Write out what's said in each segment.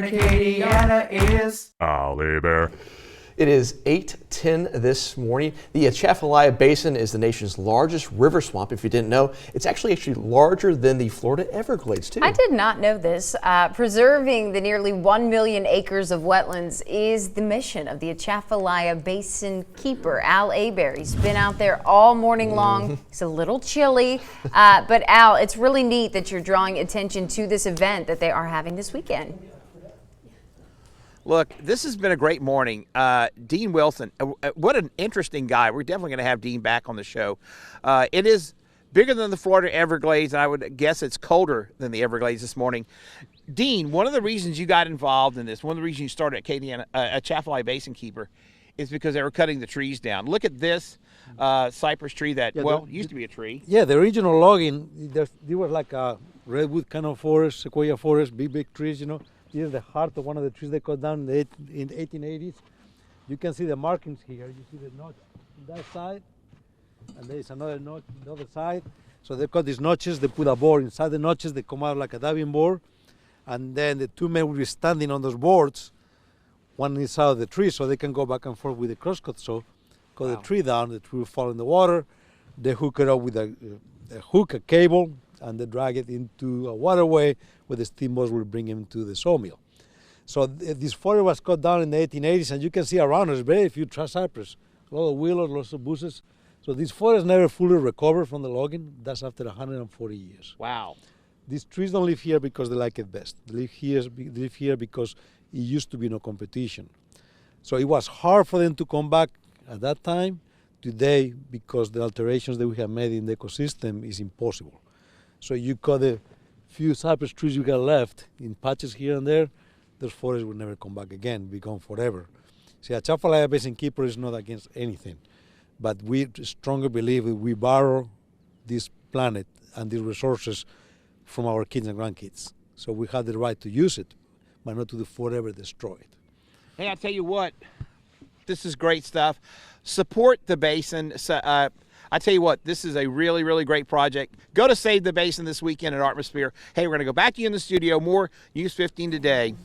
Turn Acadiana is Ollie Bear. It is 8:10 this morning. The Atachafalaya Basin is the nation's largest river swamp. If you didn't know, it's actually larger than the Florida Everglades, too. I did not know this. Preserving the nearly 1 million acres of wetlands is the mission of the Atachafalaya Basinkeeper, Al Abear. He's been out there all morning long. It's a little chilly, but Al, it's really neat that you're drawing attention to this event that they are having this weekend. Look, this has been a great morning. Dean Wilson, what an interesting guy. We're definitely going to have Dean back on the show. It is bigger than the Florida Everglades, and I would guess it's colder than the Everglades this morning. Dean, one of the reasons you got involved in this, one of the reasons you started at Atachafalaya Basinkeeper is because they were cutting the trees down. Look at this cypress tree that, used to be a tree. Yeah, the original logging, there was like a redwood kind of forest, sequoia forest, big trees, you know. This is the heart of one of the trees they cut down in the 1880s. You can see the markings here. You see the notch on that side, and there is another notch on the other side. So they cut these notches, they put a board inside the notches, they come out like a diving board, and then the two men will be standing on those boards, one inside of the tree, so they can go back and forth with the crosscut saw, cut the tree down, the tree will fall in the water, they hook it up with a hook, a cable, and they drag it into a waterway where the steamboats will bring him to the sawmill. So this forest was cut down in the 1880s, and you can see around us very few cypress, a lot of willows, lots of bushes. So this forest never fully recovered from the logging. That's after 140 years. Wow. These trees don't live here because they like it best. They live here because it used to be no competition. So it was hard for them to come back at that time. Today, because the alterations that we have made in the ecosystem is impossible. So you cut the few cypress trees you got left in patches here and there, those forests will never come back again, be gone forever. See, Atachafalaya Basinkeeper is not against anything, but we strongly believe that we borrow this planet and these resources from our kids and grandkids. So we have the right to use it, but not to forever destroy it. Hey, I tell you what, this is great stuff. Support the basin. I tell you what, this is a really, really great project. Go to Save the Basin this weekend at Atmosphere. Hey, we're going to go back to you in the studio. More Use 15 today.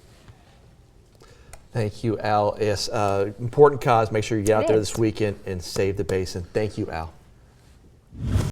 Thank you, Al. Yes, important cause. Make sure you get out there this weekend and save the basin. Thank you, Al.